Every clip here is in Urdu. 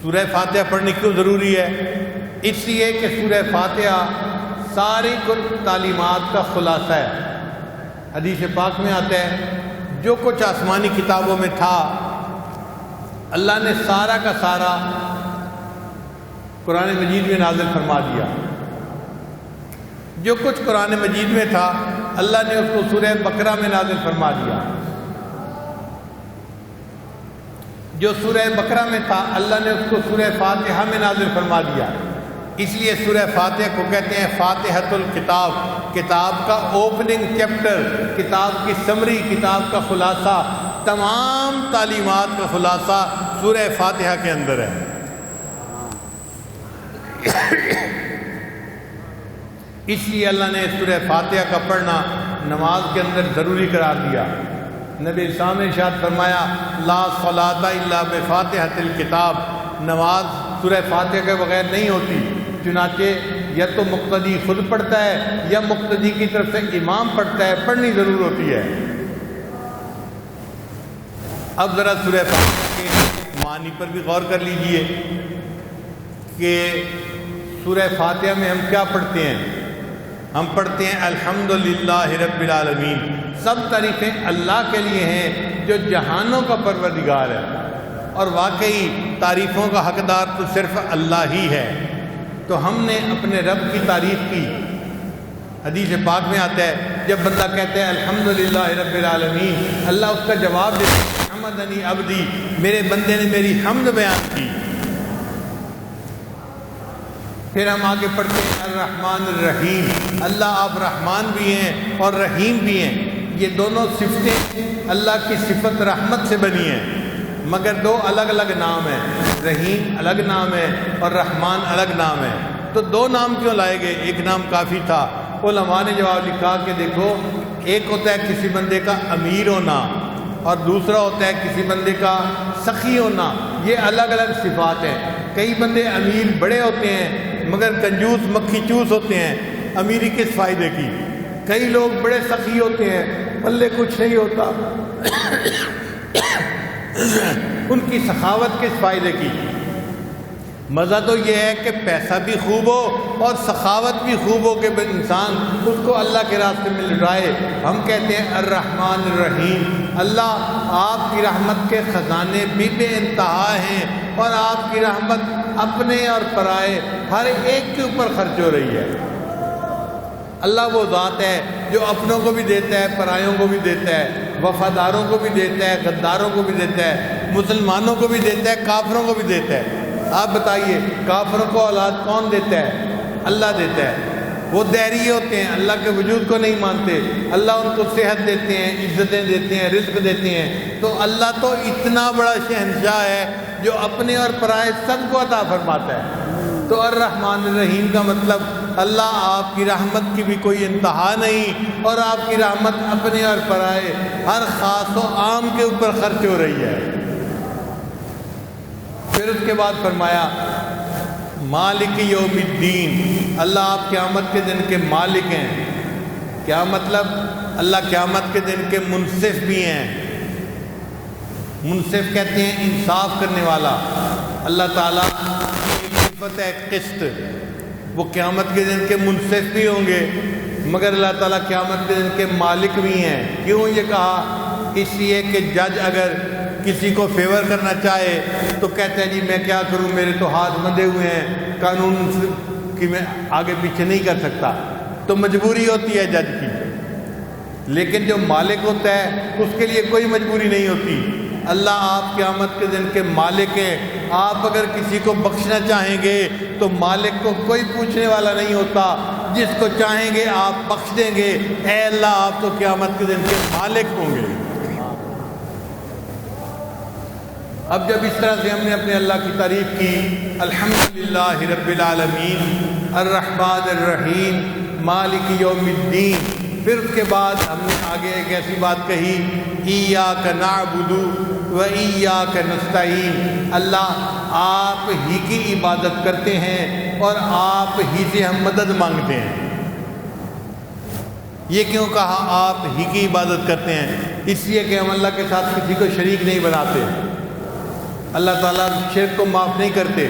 سورہ فاتحہ پڑھنی کیوں ضروری ہے؟ اس لیے کہ سورہ فاتحہ ساری تعلیمات کا خلاصہ ہے۔ حدیث پاک میں آتا ہے جو کچھ آسمانی کتابوں میں تھا اللہ نے سارا کا سارا قرآن مجید میں نازل فرما دیا۔ جو کچھ قرآن مجید میں تھا اللہ نے اس کو سورہ بقرہ میں نازل فرما دیا۔ جو سورہ بقرہ میں تھا اللہ نے اس کو سورہ فاتحہ میں نازل فرما دیا۔ اس لیے سورہ فاتحہ کو کہتے ہیں فاتحۃ الکتاب، کتاب کا اوپننگ چیپٹر، کتاب کی سمری، کتاب کا خلاصہ، تمام تعلیمات کا خلاصہ سورہ فاتحہ کے اندر ہے۔ اس لیے اللہ نے سورہ فاتحہ کا پڑھنا نماز کے اندر ضروری قرار دیا۔ نبی اسلام نے ارشاد فرمایا لا صلاۃ الا بفاتحۃ الکتاب، نماز سورہ فاتحہ کے بغیر نہیں ہوتی۔ چنانچہ یا تو مقتدی خود پڑھتا ہے یا مقتدی کی طرف سے امام پڑھتا ہے، پڑھنی ضرور ہوتی ہے۔ اب ذرا سورہ فاتحہ کے معنی پر بھی غور کر لیجئے کہ سورہ فاتحہ میں ہم کیا پڑھتے ہیں؟ ہم پڑھتے ہیں الحمدللہ رب العالمین، سب تعریفیں اللہ کے لیے ہیں جو جہانوں کا پروردگار ہے، اور واقعی تعریفوں کا حقدار تو صرف اللہ ہی ہے۔ تو ہم نے اپنے رب کی تعریف کی۔ حدیث پاک میں آتا ہے جب بندہ کہتا ہے الحمدللہ رب العالمین، اللہ اس کا جواب دیتا ہے حمدنی عبدی، میرے بندے نے میری حمد بیان کی۔ پھر ہم آگے پڑھتے ہیں الرحمن الرحیم، اللہ آپ رحمان بھی ہیں اور رحیم بھی ہیں۔ یہ دونوں صفتیں اللہ کی صفت رحمت سے بنی ہیں، مگر دو الگ الگ نام ہیں، رحیم الگ نام ہے اور رحمان الگ نام ہے۔ تو دو نام کیوں لائے گئے؟ ایک نام کافی تھا۔ علماء نے جواب لکھا کہ دیکھو، ایک ہوتا ہے کسی بندے کا امیر ہونا اور دوسرا ہوتا ہے کسی بندے کا سخی ہونا، یہ الگ الگ صفات ہیں۔ کئی بندے امیر بڑے ہوتے ہیں مگر کنجوس مکھی چوس ہوتے ہیں، امیری کس فائدے کی؟ کئی لوگ بڑے سخی ہوتے ہیں، پلے کچھ نہیں ہوتا، ان کی سخاوت کس فائدے کی؟ مزہ تو یہ ہے کہ پیسہ بھی خوب ہو اور سخاوت بھی خوب ہو کہ انسان اس کو اللہ کے راستے میں لٹائے۔ ہم کہتے ہیں الرحمن الرحیم، اللہ آپ کی رحمت کے خزانے بھی بے انتہا ہیں اور آپ کی رحمت اپنے اور پرائے ہر ایک کے اوپر خرچ ہو رہی ہے۔ اللہ وہ ذات ہے جو اپنوں کو بھی دیتا ہے، پرایوں کو بھی دیتا ہے، وفاداروں کو بھی دیتا ہے، غداروں کو بھی دیتا ہے، مسلمانوں کو بھی دیتا ہے، کافروں کو بھی دیتا ہے۔ آپ بتائیے کافروں کو اولاد کون دیتا ہے؟ اللہ دیتا ہے۔ وہ دہری ہوتے ہیں، اللہ کے وجود کو نہیں مانتے، اللہ ان کو صحت دیتے ہیں، عزتیں دیتے ہیں، رزق دیتے ہیں۔ تو اللہ تو اتنا بڑا شہنشاہ ہے جو اپنے اور پرائے سب کو عطا فرماتا ہے۔ تو الرحمن الرحیم کا مطلب اللہ آپ کی رحمت کی بھی کوئی انتہا نہیں اور آپ کی رحمت اپنے اور پرائے ہر خاص و عام کے اوپر خرچ ہو رہی ہے۔ پھر اس کے بعد فرمایا مالک یوم الدین، اللہ آپ قیامت کے دن کے مالک ہیں۔ کیا مطلب؟ اللہ قیامت کے دن کے منصف بھی ہیں۔ منصف کہتے ہیں انصاف کرنے والا۔ اللہ تعالیٰ کی صفت ہے قسط، وہ قیامت کے دن کے منصف بھی ہوں گے، مگر اللہ تعالیٰ قیامت کے دن کے مالک بھی ہیں۔ کیوں یہ کہا؟ اس لیے کہ جج اگر کسی کو فیور کرنا چاہے تو کہتے ہیں جی میں کیا کروں، میرے تو ہاتھ بندھے ہوئے ہیں، قانون کی میں آگے پیچھے نہیں کر سکتا، تو مجبوری ہوتی ہے جج کی۔ لیکن جو مالک ہوتا ہے اس کے لیے کوئی مجبوری نہیں ہوتی۔ اللہ آپ قیامت کے دن کے مالک ہیں۔ آپ اگر کسی کو بخشنا چاہیں گے تو مالک کو کوئی پوچھنے والا نہیں ہوتا، جس کو چاہیں گے آپ بخش دیں گے۔ اے اللہ آپ تو قیامت کے دن کے مالک ہوں گے۔ اب جب اس طرح سے ہم نے اپنے اللہ کی تعریف کی، الحمدللہ رب العالمین، الرحمن الرحیم، مالک یوم الدین، پھر اس کے بعد ہم نے آگے ایک ایسی بات کہی ایاک نعبد و ایاک نستعین، اللہ آپ ہی کی عبادت کرتے ہیں اور آپ ہی سے ہم مدد مانگتے ہیں۔ یہ کیوں کہا آپ ہی کی عبادت کرتے ہیں؟ اس لیے کہ ہم اللہ کے ساتھ کسی کو شریک نہیں بناتے۔ اللہ تعالیٰ شرک کو معاف نہیں کرتے،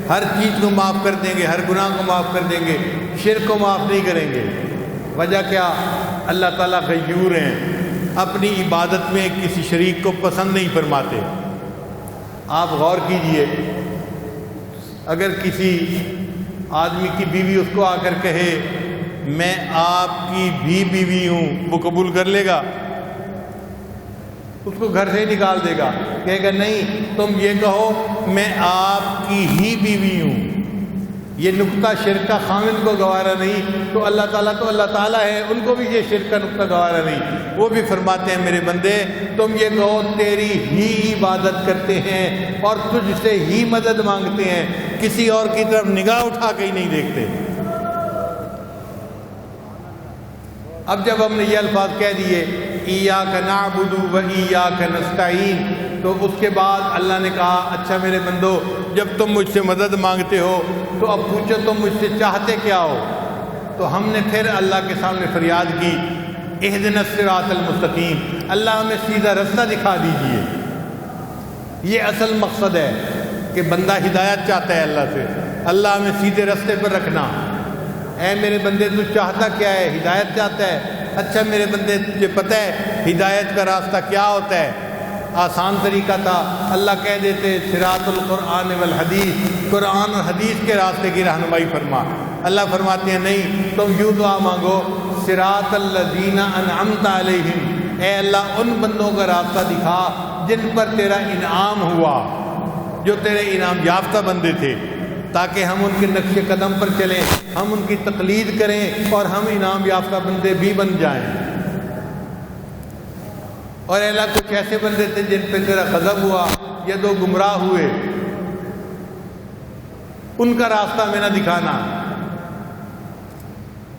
ہر چیز کو معاف کر دیں گے، ہر گناہ کو معاف کر دیں گے، شرک کو معاف نہیں کریں گے۔ وجہ کیا؟ اللہ تعالیٰ غیور ہیں، اپنی عبادت میں کسی شریک کو پسند نہیں فرماتے۔ آپ غور کیجئے، اگر کسی آدمی کی بیوی اس کو آ کر کہے میں آپ کی بھی بیوی ہوں، وہ قبول کر لے گا؟ اس کو گھر سے ہی نکال دے گا، کہے گا نہیں تم یہ کہو میں آپ کی ہی بیوی ہوں۔ یہ نقطہ شرک کا خامن کو گوارا نہیں، تو اللہ تعالیٰ ہے، ان کو بھی یہ شرک کا نقطہ گوارا نہیں۔ وہ بھی فرماتے ہیں میرے بندے تم یہ کہو تیری ہی عبادت کرتے ہیں اور تجھ سے ہی مدد مانگتے ہیں، کسی اور کی طرف نگاہ اٹھا کے ہی نہیں دیکھتے۔ اب جب ہم نے یہ الفاظ کہہ دیے ایاک نعبد و ایاک نستعین، تو اس کے بعد اللہ نے کہا اچھا میرے بندو جب تم مجھ سے مدد مانگتے ہو تو اب پوچھو تم مجھ سے چاہتے کیا ہو؟ تو ہم نے پھر اللہ کے سامنے فریاد کی اہدنا الصراط المستقیم، اللہ ہمیں سیدھا رستہ دکھا دیجئے۔ یہ اصل مقصد ہے کہ بندہ ہدایت چاہتا ہے اللہ سے، اللہ ہمیں سیدھے رستے پر رکھنا۔ اے میرے بندے تو چاہتا کیا ہے؟ ہدایت چاہتا ہے۔ اچھا میرے بندے تجھے پتہ ہے ہدایت کا راستہ کیا ہوتا ہے؟ آسان طریقہ تھا، اللہ کہہ دیتے صراط القرآن والحدیث، قرآن اور حدیث کے راستے کی رہنمائی فرما۔ اللہ فرماتے ہیں نہیں، تم یوں دعا مانگو صراط الذین انعمت علیہم، اے اللہ ان بندوں کا راستہ دکھا جن پر تیرا انعام ہوا، جو تیرے انعام یافتہ بندے تھے، تاکہ ہم ان کے نقش قدم پر چلیں، ہم ان کی تقلید کریں اور ہم انعام یافتہ بندے بھی بن جائیں۔ اور اللہ کچھ ایسے بندے تھے جن پہ تیرا غضب ہوا یا دو گمراہ ہوئے، ان کا راستہ میں نہ دکھانا،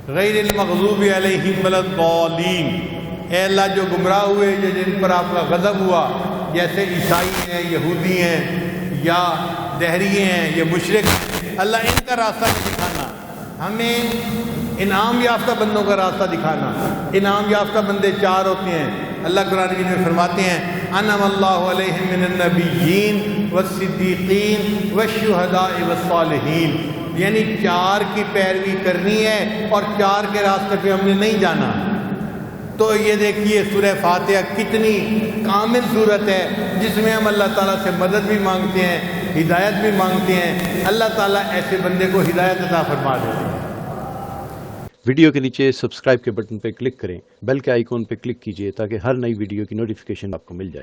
غیر المغضوب علیہم ولا الضالین، اے اللہ جو گمراہ ہوئے یا جن پر آپ کا غضب ہوا، جیسے عیسائی ہیں، یہودی ہیں یا دہریے ہیں یا مشرک، اللہ ان کا راستہ نہیں دکھانا، ہمیں انعام یافتہ بندوں کا راستہ دکھانا۔ انعام یافتہ بندے چار ہوتے ہیں، اللہ قرآن مجید میں فرماتے ہیں انعم اللہ علیہم من النبیین والصدیقین والشہداء والصالحین، یعنی چار کی پیروی کرنی ہے اور چار کے راستے پہ ہم نے نہیں جانا۔ تو یہ دیکھیے سورہ فاتحہ کتنی کامل صورت ہے جس میں ہم اللہ تعالیٰ سے مدد بھی مانگتے ہیں، ہدایت بھی مانگتے ہیں، اللہ تعالیٰ ایسے بندے کو ہدایت عطا فرما دیتے ہیں۔ ویڈیو کے نیچے سبسکرائب کے بٹن پہ کلک کریں، بیل کے آئیکن پہ کلک کیجئے تاکہ ہر نئی ویڈیو کی نوٹیفیکیشن آپ کو مل جائے۔